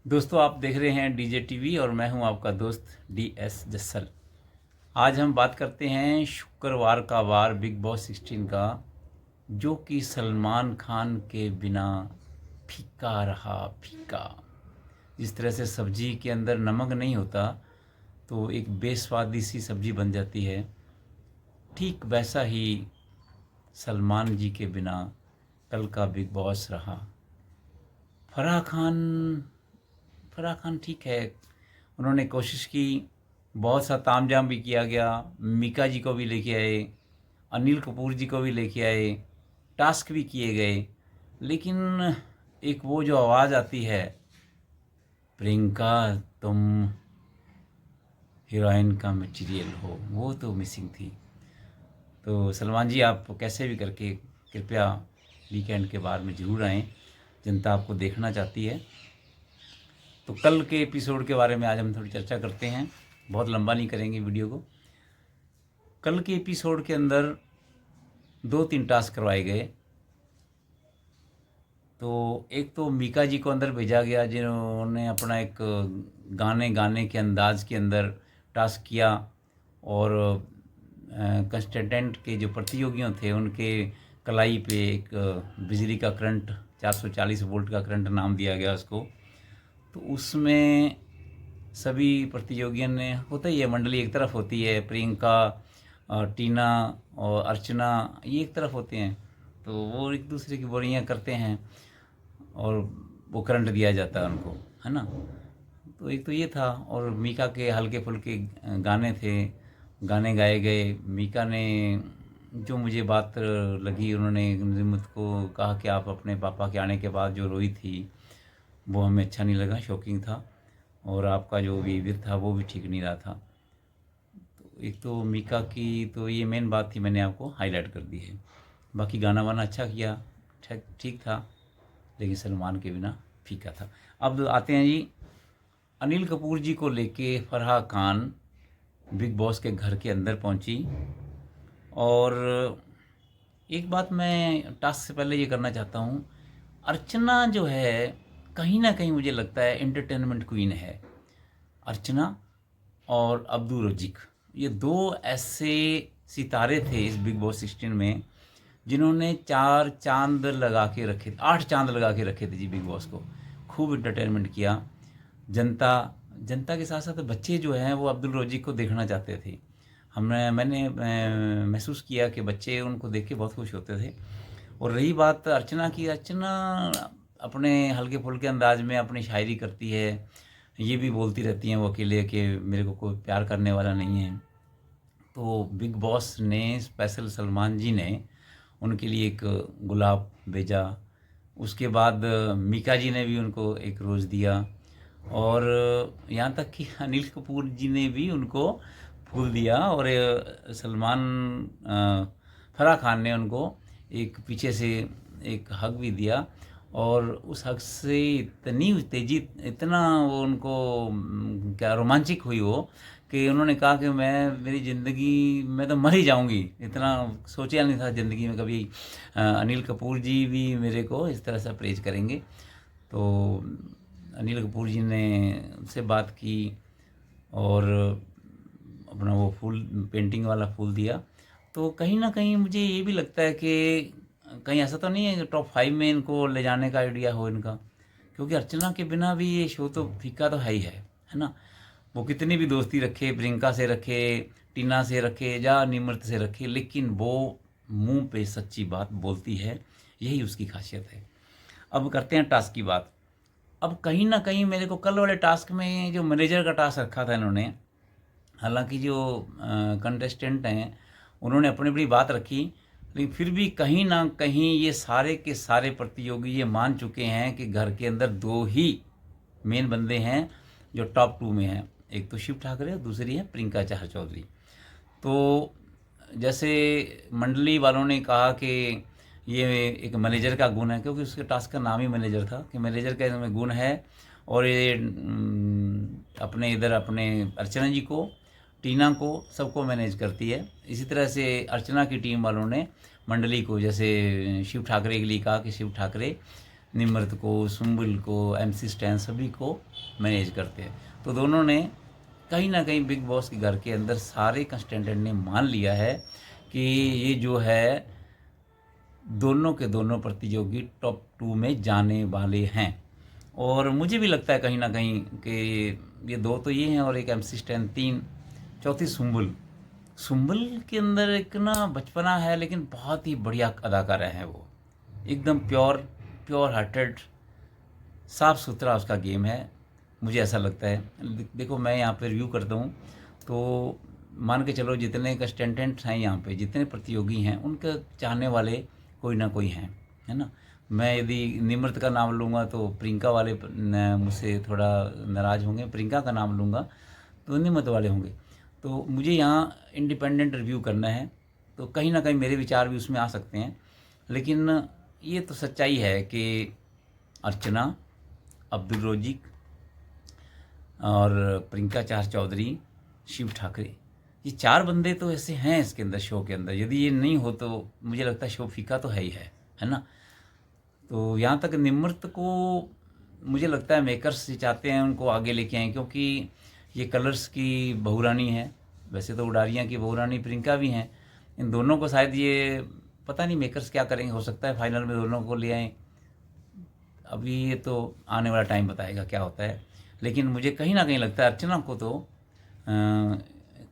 दोस्तों, आप देख रहे हैं डीजे टीवी और मैं हूं आपका दोस्त DS जस्सल। आज हम बात करते हैं शुक्रवार का वार बिग बॉस 16 का, जो कि सलमान खान के बिना फीका रहा, फीका। जिस तरह से सब्जी के अंदर नमक नहीं होता तो एक बेस्वादी सी सब्जी बन जाती है, ठीक वैसा ही सलमान जी के बिना कल का बिग बॉस रहा। फराह खान फराह खान ठीक है, उन्होंने कोशिश की, बहुत सा तामझाम भी किया गया, मीका जी को भी लेके आए, अनिल कपूर जी को भी लेके आए, टास्क भी किए गए, लेकिन एक वो जो आवाज़ आती है, प्रियंका तुम हीरोइन का मटेरियल हो, वो तो मिसिंग थी। तो सलमान जी, आप कैसे भी करके कृपया वीकेंड के बार में ज़रूर आएँ, जनता आपको देखना चाहती है। तो कल के एपिसोड के बारे में आज हम थोड़ी चर्चा करते हैं, बहुत लंबा नहीं करेंगे वीडियो को। कल के एपिसोड के अंदर 2-3 टास्क करवाए गए। तो एक तो मीका जी को अंदर भेजा गया, जिन्होंने अपना एक गाने गाने के अंदाज के अंदर टास्क किया, और कंस्टेंटेंट के जो प्रतियोगियों थे उनके कलाई पे एक बिजली का करंट, 440 वोल्ट का करंट नाम दिया गया उसको। तो उसमें सभी प्रतियोगियों ने, होता ही है, मंडली एक तरफ होती है, प्रियंका और टीना और अर्चना ये एक तरफ होते हैं, तो वो एक दूसरे की बुराइयां करते हैं और वो करंट दिया जाता है उनको, है ना। तो एक तो ये था, और मीका के हल्के फुल्के गाने थे, गाने गाए गए। मीका ने जो मुझे बात लगी, उन्होंने मुझको कहा कि आप अपने पापा के आने के बाद जो रोई थी वो हमें अच्छा नहीं लगा, शॉकिंग था, और आपका जो बिहेवियर था वो भी ठीक नहीं रहा था। तो एक तो मीका की तो ये मेन बात थी, मैंने आपको हाईलाइट कर दी है। बाकी गाना वाना अच्छा किया, ठीक ठीक था, लेकिन सलमान के बिना फीका था। अब आते हैं जी, अनिल कपूर जी को लेके फराह खान बिग बॉस के घर के अंदर पहुंची। और एक बात मैं टास्क से पहले ये करना चाहता हूँ, अर्चना जो है, कहीं ना कहीं मुझे लगता है एंटरटेनमेंट क्वीन है। अर्चना और अब्दुल रजीक, ये दो ऐसे सितारे थे इस बिग बॉस 16 में, जिन्होंने 4 चांद लगा के रखे थे, 8 चांद लगा के रखे थे जी बिग बॉस को। खूब एंटरटेनमेंट किया। जनता जनता के साथ साथ बच्चे जो हैं वो अब्दुल रजीक को देखना चाहते थे। मैंने महसूस किया कि बच्चे उनको देख के बहुत खुश होते थे। और रही बात अर्चना की, अर्चना अपने हल्के फुल्के अंदाज में अपनी शायरी करती है, ये भी बोलती रहती हैं वो अकेले कि मेरे को कोई प्यार करने वाला नहीं है। तो बिग बॉस ने स्पेशल सलमान जी ने उनके लिए एक गुलाब भेजा। उसके बाद मीका जी ने भी उनको एक रोज़ दिया, और यहाँ तक कि अनिल कपूर जी ने भी उनको फूल दिया, और फराह खान ने उनको एक पीछे से एक हग भी दिया। और उस हग से इतनी तेजी, इतना वो उनको क्या रोमांचिक हुई वो, कि उन्होंने कहा कि मेरी ज़िंदगी मैं तो मर ही जाऊंगी, इतना सोचा नहीं था ज़िंदगी में कभी अनिल कपूर जी भी मेरे को इस तरह से प्रेज करेंगे। तो अनिल कपूर जी ने उनसे बात की, और अपना वो फूल, पेंटिंग वाला फूल दिया। तो कहीं ना कहीं मुझे ये भी लगता है कि कहीं ऐसा तो नहीं है कि टॉप 5 में इनको ले जाने का आइडिया हो इनका, क्योंकि अर्चना के बिना भी ये शो तो फीका तो है ना। वो कितनी भी दोस्ती रखे, प्रियंका से रखे, टीना से रखे या निमृत से रखे, लेकिन वो मुंह पे सच्ची बात बोलती है, यही उसकी खासियत है। अब करते हैं टास्क की बात। अब कहीं ना कहीं मेरे को कल वाले टास्क में जो मैनेजर का टास्क रखा था इन्होंने, हालांकि जो कंटेस्टेंट हैं उन्होंने अपनी अपनी बात रखी, लेकिन फिर भी कहीं ना कहीं ये सारे के सारे प्रतियोगी ये मान चुके हैं कि घर के अंदर 2 ही मेन बंदे हैं जो टॉप 2 में हैं, एक तो शिव ठाकरे और दूसरी है प्रियंका चाहर चौधरी। तो जैसे मंडली वालों ने कहा कि ये एक मैनेजर का गुण है, क्योंकि उसके टास्क का नाम ही मैनेजर था, कि मैनेजर का इसमें गुण है। और ये अपने इधर अपने अर्चना जी को, टीना को, सबको मैनेज करती है। इसी तरह से अर्चना की टीम वालों ने मंडली को, जैसे शिव ठाकरे के लिए कहा कि शिव ठाकरे निम्रत को, सुम्बुल को, MC स्टैन सभी को मैनेज करते हैं। तो दोनों ने कहीं ना कहीं बिग बॉस के घर के अंदर सारे कंस्टेंटेंट ने मान लिया है कि ये जो है दोनों के दोनों प्रतियोगी टॉप 2 में जाने वाले हैं। और मुझे भी लगता है कहीं ना कहीं कि ये 2 तो ये हैं और एक MC स्टैन, 3 चौथी सुम्बुल। सुम्बुल के अंदर एक ना बचपना है, लेकिन बहुत ही बढ़िया अदाकारा है वो, एकदम प्योर हार्टेड, साफ़ सुथरा उसका गेम है, मुझे ऐसा लगता है। देखो मैं यहाँ पे रिव्यू करता हूँ तो मान के चलो जितने कंस्टेंटेंट्स हैं यहाँ पे, जितने प्रतियोगी हैं, उनके चाहने वाले कोई ना कोई हैं, है ना। मैं यदि निम्रत का नाम लूँगा तो प्रियंका वाले मुझसे थोड़ा नाराज़ होंगे, प्रियंका का नाम लूँगा तो निम्रत वाले होंगे। तो मुझे यहाँ इंडिपेंडेंट रिव्यू करना है, तो कहीं ना कहीं मेरे विचार भी उसमें आ सकते हैं, लेकिन ये तो सच्चाई है कि अर्चना, अब्दुल रोजिक और प्रियंका चार चौधरी, शिव ठाकरे, ये 4 बंदे तो ऐसे हैं इसके अंदर, शो के अंदर। यदि ये नहीं हो तो मुझे लगता है शो फीका तो है ही है ना। तो यहाँ तक निम्रत को मुझे लगता है मेकर्स ये चाहते हैं उनको आगे लेके आएँ, क्योंकि ये कलर्स की बहुरानी है। वैसे तो उडारियाँ की बहुरानी प्रियंका भी हैं, इन दोनों को शायद ये पता नहीं मेकर्स क्या करेंगे, हो सकता है फाइनल में दोनों को ले आएँ। अभी ये तो आने वाला टाइम बताएगा क्या होता है, लेकिन मुझे कहीं ना कहीं लगता है अर्चना को तो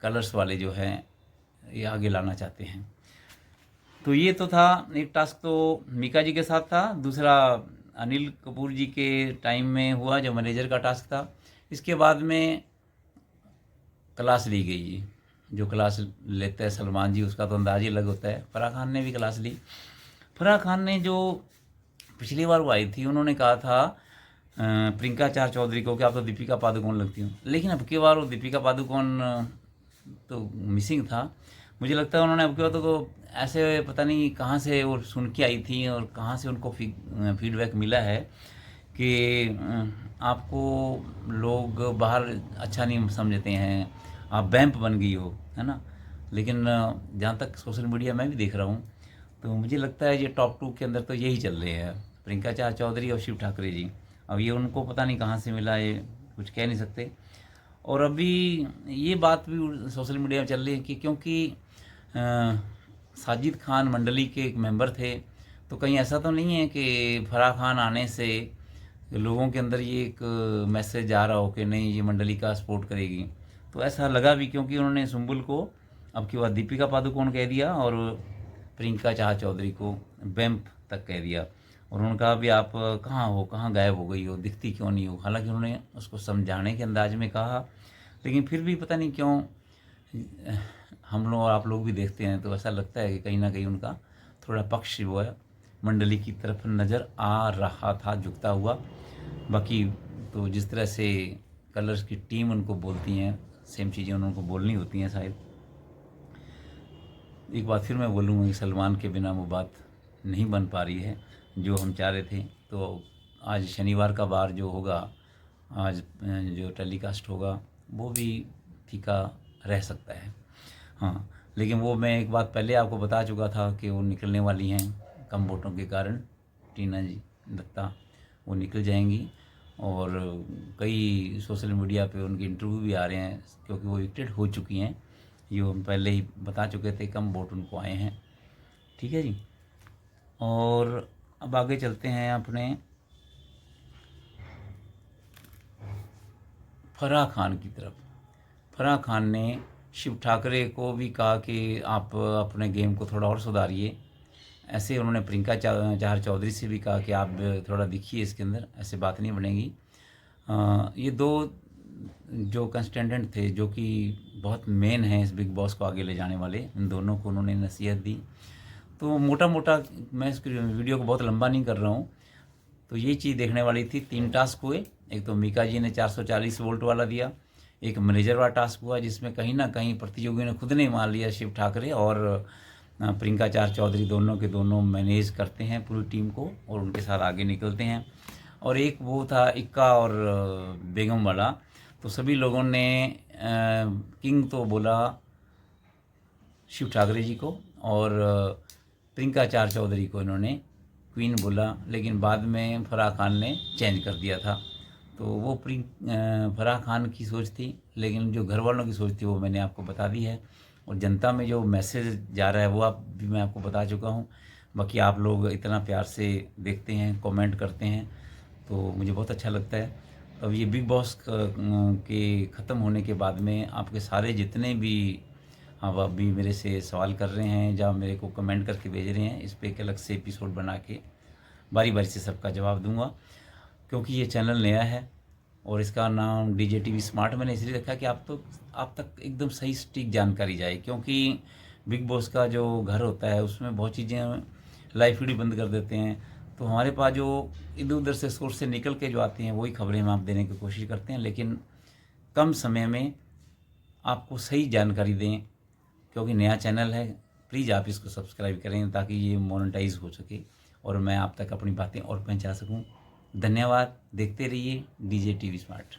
कलर्स वाले जो हैं ये आगे लाना चाहते हैं। तो ये तो था एक टास्क, तो मीका जी के साथ था। दूसरा अनिल कपूर जी के टाइम में हुआ जो मैनेजर का टास्क था। इसके बाद में क्लास ली गई जी, जो क्लास लेते हैं सलमान जी, उसका तो अंदाज ही अलग होता है। फराह खान ने भी क्लास ली। फराह खान ने जो पिछली बार वो आई थी, उन्होंने कहा था प्रियंका चार चौधरी को कि आप तो दीपिका पादुकोण लगती हूँ, लेकिन अब की बार वो दीपिका पादुकोण तो मिसिंग था। मुझे लगता है उन्होंने अब की बार तो ऐसे पता नहीं कहाँ से वो सुन के आई थी और कहाँ से उनको फीडबैक मिला है कि आपको लोग बाहर अच्छा नहीं समझते हैं, आप वैम्प बन गई हो, है ना। लेकिन जहाँ तक सोशल मीडिया मैं भी देख रहा हूँ, तो मुझे लगता है ये टॉप 2 के अंदर तो यही चल रहे हैं, प्रियंका चार चौधरी और शिव ठाकरे जी। अब ये उनको पता नहीं कहाँ से मिला, ये कुछ कह नहीं सकते। और अभी ये बात भी सोशल मीडिया में चल रही है कि क्योंकि साजिद खान मंडली के एक मेंबर थे, तो कहीं ऐसा तो नहीं है कि फराह खान आने से लोगों के अंदर ये एक मैसेज आ रहा हो कि नहीं ये मंडली का सपोर्ट करेगी। तो ऐसा लगा भी, क्योंकि उन्होंने सुम्बुल को अब की बार दीपिका पादुकोण कह दिया और प्रियंका चार चौधरी को वैम्प तक कह दिया। और उन्होंने कहा भी आप कहाँ हो, कहाँ गायब हो गई हो, दिखती क्यों नहीं हो। हालांकि उन्होंने उसको समझाने के अंदाज में कहा, लेकिन फिर भी पता नहीं क्यों हम लोग और आप लोग भी देखते हैं तो ऐसा लगता है कि कहीं ना कहीं उनका थोड़ा पक्ष वो है मंडली की तरफ नज़र आ रहा था झुकता हुआ। बाकी तो जिस तरह से कलर्स की टीम उनको बोलती हैं, सेम चीज़ें उनको बोलनी होती हैं शायद। एक बात फिर मैं बोलूँगा कि सलमान के बिना वो बात नहीं बन पा रही है जो हम चाह रहे थे। तो आज शनिवार का बार जो होगा, आज जो टेलीकास्ट होगा वो भी फीका रह सकता है। हाँ, लेकिन वो मैं एक बात पहले आपको बता चुका था कि वो निकलने वाली हैं कम वोटों के कारण। टीना जी दत्ता वो निकल जाएंगी और कई सोशल मीडिया पे उनके इंटरव्यू भी आ रहे हैं, क्योंकि वो इलेक्टेड हो चुकी हैं। ये हम पहले ही बता चुके थे, कम वोट उनको आए हैं। ठीक है जी। और अब आगे चलते हैं अपने फराह खान की तरफ। फराह खान ने शिव ठाकरे को भी कहा कि आप अपने गेम को थोड़ा और सुधारिए। ऐसे उन्होंने प्रियंका चार चौधरी से भी कहा कि आप थोड़ा दिखिए इसके अंदर, ऐसे बात नहीं बनेगी। ये 2 जो कंस्टेंटेंट थे जो कि बहुत मेन हैं इस बिग बॉस को आगे ले जाने वाले, इन दोनों को उन्होंने नसीहत दी। तो मोटा मोटा मैं इस वीडियो को बहुत लंबा नहीं कर रहा हूँ। तो ये चीज़ देखने वाली थी। 3 टास्क हुए। एक तो मीका जी ने 440 वोल्ट वाला दिया, एक मैनेजर वाला टास्क हुआ जिसमें कहीं ना कहीं प्रतियोगियों ने खुद ने मान लिया, शिव ठाकरे और प्रियंका चार चौधरी दोनों के दोनों मैनेज करते हैं पूरी टीम को और उनके साथ आगे निकलते हैं। और एक वो था इक्का और बेगम वाला, तो सभी लोगों ने किंग तो बोला शिव ठाकरे जी को और प्रियंका चार चौधरी को इन्होंने क्वीन बोला, लेकिन बाद में फराह खान ने चेंज कर दिया था। तो वो फराह खान की सोच थी, लेकिन जो घर वालों की सोच थी वो मैंने आपको बता दी है, और जनता में जो मैसेज जा रहा है वो मैं आपको बता चुका हूँ। बाकी आप लोग इतना प्यार से देखते हैं, कमेंट करते हैं, तो मुझे बहुत अच्छा लगता है। अब ये बिग बॉस के ख़त्म होने के बाद में आपके सारे जितने भी आप अभी मेरे से सवाल कर रहे हैं या मेरे को कमेंट करके भेज रहे हैं, इस पे एक अलग से एपिसोड बना के बारी बारी से सबका जवाब दूंगा, क्योंकि ये चैनल नया है और इसका नाम डीजे टीवी स्मार्ट मैंने इसलिए रखा कि आप तक एकदम सही सटीक जानकारी जाए, क्योंकि बिग बॉस का जो घर होता है उसमें बहुत चीज़ें लाइव फीड बंद कर देते हैं। तो हमारे पास जो इधर उधर से सोर्स से निकल के जो आती हैं वही खबरें हम आप देने की कोशिश करते हैं, लेकिन कम समय में आपको सही जानकारी दें। क्योंकि नया चैनल है, प्लीज़ आप इसको सब्सक्राइब करें ताकि ये मोनेटाइज हो सके और मैं आप तक अपनी बातें और पहुंचा सकूं। धन्यवाद, देखते रहिए डीजे टीवी स्मार्ट।